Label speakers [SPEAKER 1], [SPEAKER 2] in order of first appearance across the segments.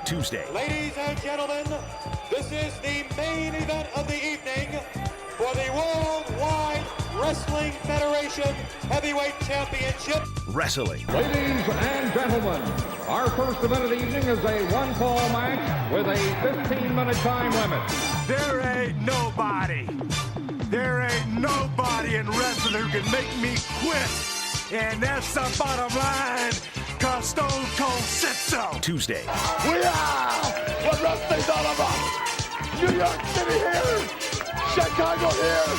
[SPEAKER 1] Tuesday.
[SPEAKER 2] Ladies and gentlemen, this is the main event of the evening for the Worldwide Wrestling Federation Heavyweight Championship.
[SPEAKER 1] Wrestling.
[SPEAKER 3] Ladies and gentlemen, our first event of the evening is a one-fall match with a 15-minute time limit.
[SPEAKER 4] There ain't nobody in wrestling who can make me quit. And that's the bottom line, cause Stone Cold said so.
[SPEAKER 1] Tuesday.
[SPEAKER 5] We are what wrestling's all about. New York City here, Chicago here,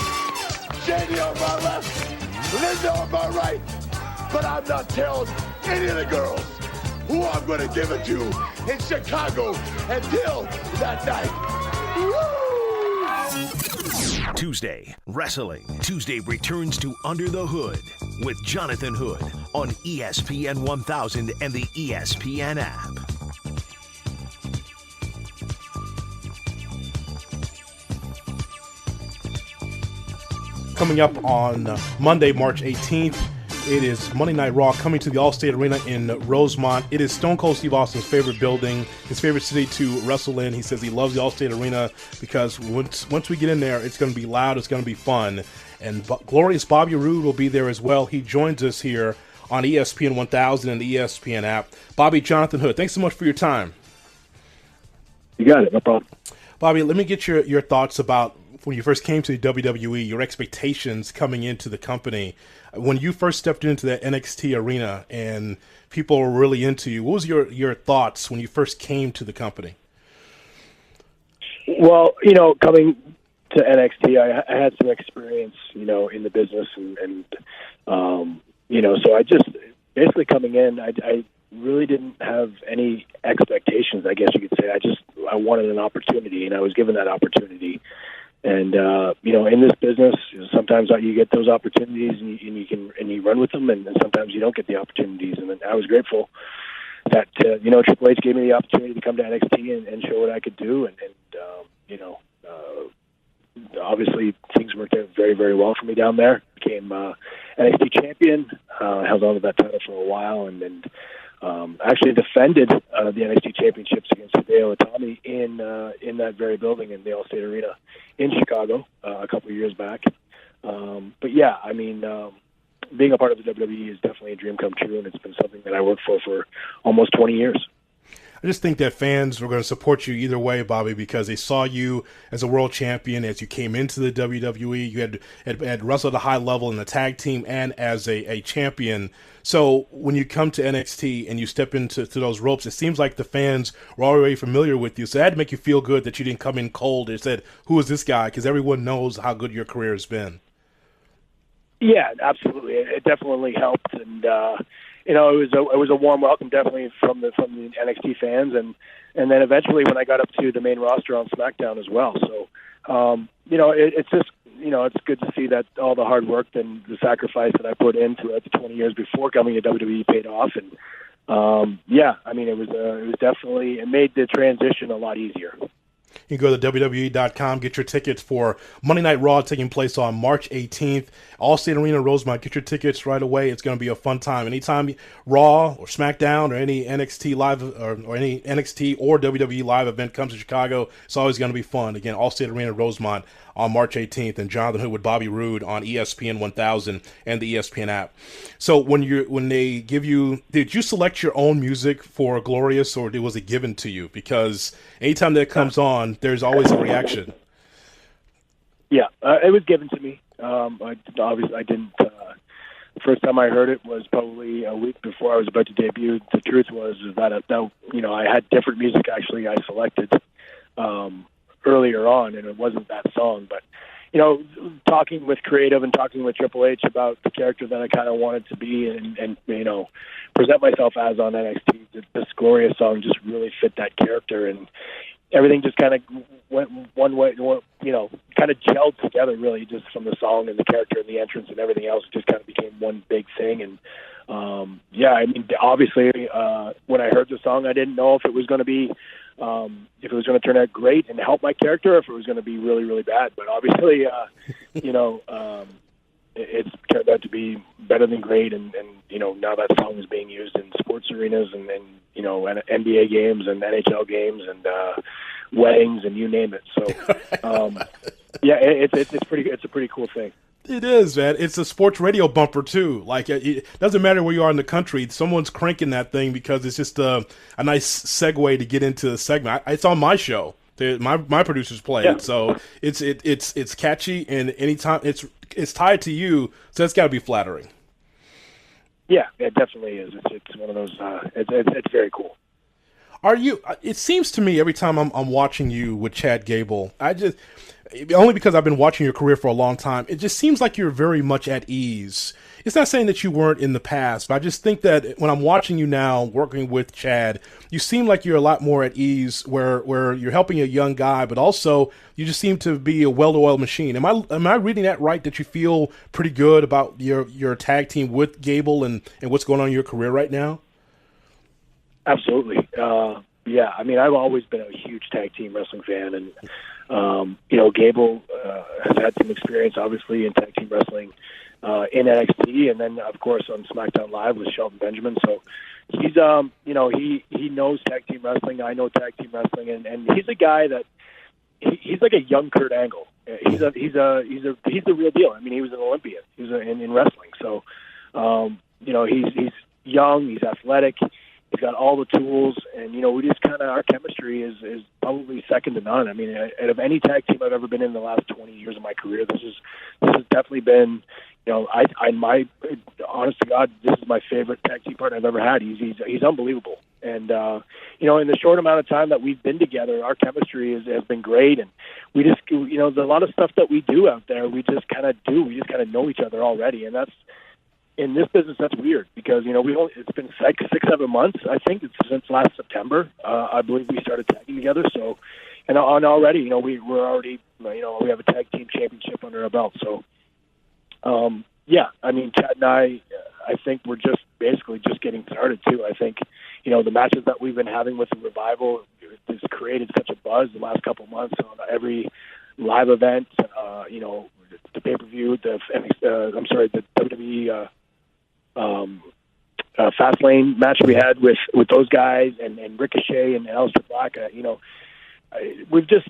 [SPEAKER 5] JD on my left, Linda on my right. But I'm not telling any of the girls who I'm going to give it to in Chicago until that night. Woo!
[SPEAKER 1] Tuesday, Wrestling. Tuesday returns to Under the Hood with Jonathan Hood on ESPN 1000 and the ESPN app.
[SPEAKER 6] Coming up on Monday, March 18th, it is Monday Night Raw coming to the Allstate Arena in Rosemont. It is Stone Cold Steve Austin's favorite building, his favorite city to wrestle in. He says he loves the Allstate Arena because once we get in there, it's going to be loud, it's going to be fun. And glorious Bobby Roode will be there as well. He joins us here on ESPN 1000 and the ESPN app. Bobby, Jonathan Hood, thanks so much for your time.
[SPEAKER 7] You got it, no problem.
[SPEAKER 6] Bobby, let me get your thoughts about when you first came to the WWE, your expectations coming into the company. When you first stepped into that NXT arena and people were really into you, what was your thoughts when you first came to the company?
[SPEAKER 7] Well, coming to NXT, I had some experience, in the business and so I just basically coming in, I really didn't have any expectations, I guess you could say. I wanted an opportunity, and I was given that opportunity. And in this business, sometimes you get those opportunities and you run with them, and sometimes you don't get the opportunities. And I was grateful that Triple H gave me the opportunity to come to NXT and show what I could do. And obviously things worked out very, very well for me down there. Became NXT champion. Held on to that title for a while, and then actually defended the NXT championships against Hideo Itami in that very building in the Allstate Arena in Chicago a couple of years back. But yeah, being a part of the WWE is definitely a dream come true, and it's been something that I worked for almost 20 years.
[SPEAKER 6] I just think that fans were going to support you either way, Bobby, because they saw you as a world champion as you came into the WWE. You had wrestled at a high level in the tag team and as a champion. So when you come to NXT and you step into those ropes, it seems like the fans were already familiar with you. So that had to make you feel good that you didn't come in cold and said, who is this guy? Because everyone knows how good your career has been.
[SPEAKER 7] Yeah, absolutely. It definitely helped. And, it was a warm welcome, definitely from the NXT fans, and then eventually when I got up to the main roster on SmackDown as well. So, it's just it's good to see that all the hard work and the sacrifice that I put into it the 20 years before coming to WWE paid off, and it was definitely, it made the transition a lot easier.
[SPEAKER 6] You can go to WWE.com, get your tickets for Monday Night Raw taking place on March 18th. Allstate Arena, Rosemont. Get your tickets right away. It's going to be a fun time. Anytime Raw or SmackDown or any NXT live or any NXT or WWE live event comes to Chicago, it's always going to be fun. Again, Allstate Arena, Rosemont on March 18th, and Jonathan Hood with Bobby Roode on ESPN 1000 and the ESPN app. So when they give you, did you select your own music for Glorious, or was it given to you? Because anytime that comes on, there's always a reaction.
[SPEAKER 7] Yeah, it was given to me. I didn't. The first time I heard it was probably a week before I was about to debut. The truth was that I had different music actually I selected earlier on, and it wasn't that song. But talking with creative and talking with Triple H about the character that I kind of wanted to be and present myself as on NXT, this Glorious song just really fit that character, and everything just kind of went one way, kind of gelled together really, just from the song and the character and the entrance and everything else. It just kind of became one big thing. And obviously when I heard the song, I didn't know if it was going to be if it was going to turn out great and help my character, or if it was going to be really, really bad. But obviously it's turned out to be better than great, and now that song is being used in sports arenas and NBA games and NHL games and weddings and you name it. So it's a pretty cool thing.
[SPEAKER 6] It is, man. It's a sports radio bumper too. Like it doesn't matter where you are in the country, someone's cranking that thing because it's just a nice segue to get into the segment. It's on my show. My producers play it, so it's catchy, and anytime it's tied to you, so it's got to be flattering.
[SPEAKER 7] Yeah, it definitely is. It's one of those. It's very cool.
[SPEAKER 6] Are you? It seems to me every time I'm watching you with Chad Gable, only because I've been watching your career for a long time, it just seems like you're very much at ease. It's not saying that you weren't in the past, but I just think that when I'm watching you now working with Chad, you seem like you're a lot more at ease where you're helping a young guy, but also you just seem to be a well-oiled machine. Am I reading that right, that you feel pretty good about your tag team with Gable and what's going on in your career right now?
[SPEAKER 7] Absolutely. Yeah, I mean, I've always been a huge tag team wrestling fan, and Gable has had some experience, obviously, in tag team wrestling in NXT, and then, of course, on SmackDown Live with Shelton Benjamin. So he's, he knows tag team wrestling. I know tag team wrestling, and he's a guy that he's like a young Kurt Angle. He's the real deal. I mean, he was an Olympian. He was in wrestling. So, he's young. He's athletic. He's got all the tools, and we just our chemistry is probably second to none. I mean, out of any tag team I've ever been in the last 20 years of my career, this has definitely been, my honest to God, this is my favorite tag team partner I've ever had. He's unbelievable, and in the short amount of time that we've been together, our chemistry has been great, and we just there's a lot of stuff that we do out there. We just kind of know each other already, and that's. In this business, that's weird because, it's been 6-7 months, I think, since last September. I believe we started tagging together. So, and already, we're already, we have a tag team championship under our belt. So, I mean, Chad and I think we're just basically just getting started too. I think, the matches that we've been having with the Revival has created such a buzz the last couple of months on every live event, the pay-per-view, the WWE, Fastlane match we had with those guys and Ricochet and Aleister Black. We've just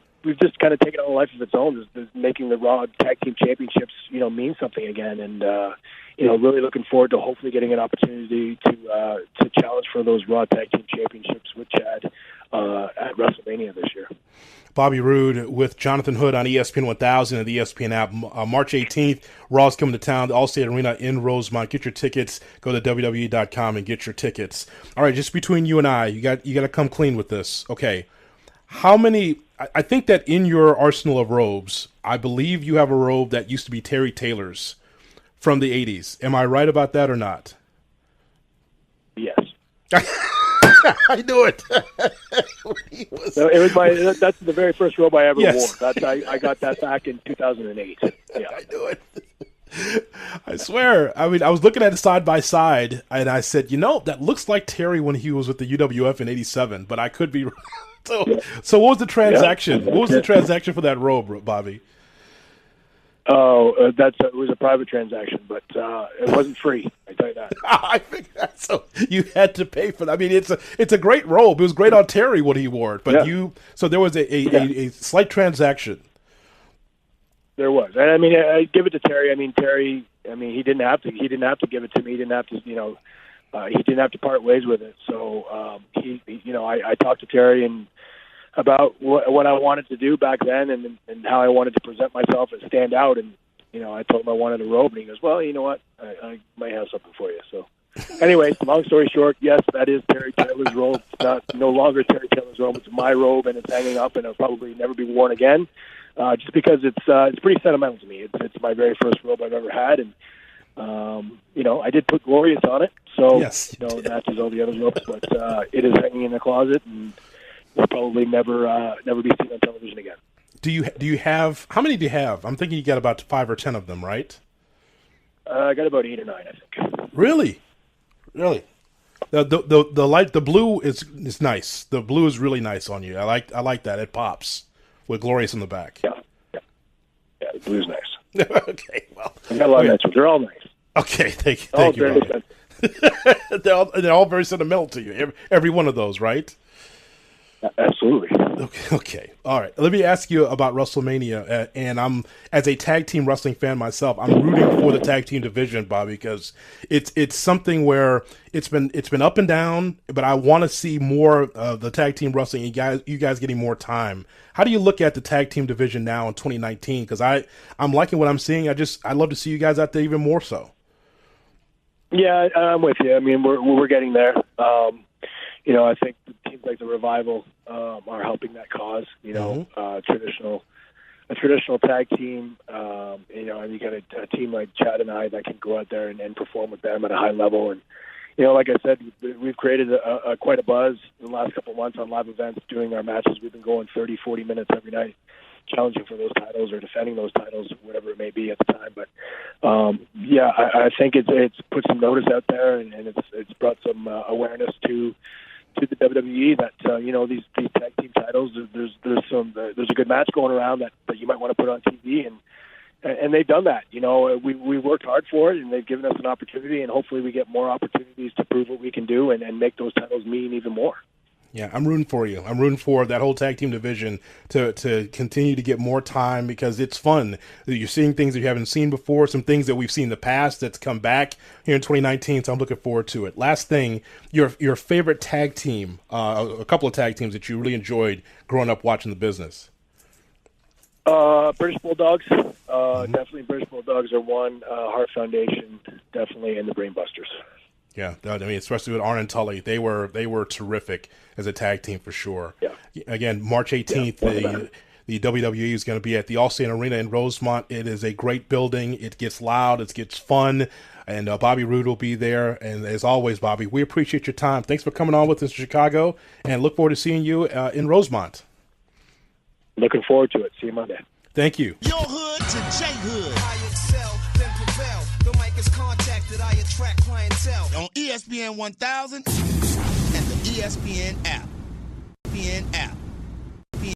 [SPEAKER 7] kind of taken on a life of its own, just making the Raw Tag Team Championships mean something again, and really looking forward to hopefully getting an opportunity to challenge for those Raw Tag Team Championships with Chad at WrestleMania this year.
[SPEAKER 6] Bobby Roode with Jonathan Hood on ESPN 1000 and the ESPN app. March 18th, Raw's coming to town, the Allstate Arena in Rosemont. Get your tickets. Go to WWE.com and get your tickets. All right, just between you and I, you got to come clean with this. Okay, how many? I think that in your arsenal of robes, I believe you have a robe that used to be Terry Taylor's from the 80s. Am I right about that or not?
[SPEAKER 7] Yes.
[SPEAKER 6] I knew it.
[SPEAKER 7] So it was that's the very first robe I ever wore. I got that back in 2008. Yeah.
[SPEAKER 6] I knew it. I swear. I mean, I was looking at it side by side, and I said, that looks like Terry when he was with the UWF in '87, but I could be. So what was the transaction? What was the transaction for that robe, Bobby?
[SPEAKER 7] Oh, it was a private transaction, but it wasn't free. I tell you that.
[SPEAKER 6] I think that's so. You had to pay for that. I mean, it's a great robe. It was great on Terry when he wore it, but so there was a slight transaction.
[SPEAKER 7] There was, and I mean, I give it to Terry. I mean, Terry. I mean, he didn't have to give it to me. He didn't have to, he didn't have to part ways with it. So I talked to Terry and about what I wanted to do back then and how I wanted to present myself and stand out. And, I told him I wanted a robe, and he goes, well, you know what? I might have something for you. So anyway, long story short, yes, that is Terry Taylor's robe. It's no longer Terry Taylor's robe. It's my robe, and it's hanging up, and it'll probably never be worn again, just because it's pretty sentimental to me. It's my very first robe I've ever had, and, I did put Glorious on it, so, it matches all the other robes, but it is hanging in the closet, and will probably never be seen on television again.
[SPEAKER 6] Do you have, how many do you have? I'm thinking you got about 5 or 10 of them, right?
[SPEAKER 7] I got about 8 or 9, I think.
[SPEAKER 6] Really? The blue is nice. The blue is really nice on you. I like that. It pops with Glorious in the back.
[SPEAKER 7] Yeah, the blue's nice.
[SPEAKER 6] Okay, well,
[SPEAKER 7] I got a lot of nice ones. They're all nice.
[SPEAKER 6] Okay, thank you. They're all very sentimental to you. Every one of those, right?
[SPEAKER 7] Absolutely.
[SPEAKER 6] Okay. All right. Let me ask you about WrestleMania. And I'm, as a tag team wrestling fan myself, I'm rooting for the tag team division, Bobby, because it's something where it's been up and down, but I want to see more of the tag team wrestling. You guys getting more time. How do you look at the tag team division now in 2019? Because I'm liking what I'm seeing. I'd love to see you guys out there even more so. Yeah,
[SPEAKER 7] I'm with you. I mean, we're getting there. I think teams like the Revival are helping that cause. A traditional tag team. And you got a team like Chad and I that can go out there and perform with them at a high level. And like I said, we've created quite a buzz in the last couple of months on live events doing our matches. We've been going 30, 40 minutes every night, challenging for those titles or defending those titles, whatever it may be at the time. But I think it's put some notice out there, and it's brought some awareness to the WWE that these tag team titles, there's a good match going around that you might want to put on TV, and they've done that. We worked hard for it, and they've given us an opportunity, and hopefully we get more opportunities to prove what we can do and make those titles mean even more. Yeah, I'm rooting for you. I'm rooting for that whole tag team division to continue to get more time because it's fun. You're seeing things that you haven't seen before, some things that we've seen in the past that's come back here in 2019, so I'm looking forward to it. Last thing, your favorite tag team, a couple of tag teams that you really enjoyed growing up watching the business. British Bulldogs. Definitely British Bulldogs are one. Heart Foundation, definitely, and the Brainbusters. Yeah, I mean, especially with Arn and Tully, they were terrific as a tag team for sure. Yeah. Again, March 18th, the WWE is going to be at the All-State Arena in Rosemont. It is a great building. It gets loud. It gets fun. And Bobby Roode will be there. And as always, Bobby, we appreciate your time. Thanks for coming on with us in Chicago, and look forward to seeing you in Rosemont. Looking forward to it. See you Monday. Thank you.
[SPEAKER 8] Your hood to J hood. I excel, then prevail. The mic is contacted. I attract clientele on ESPN 1000 and the ESPN app.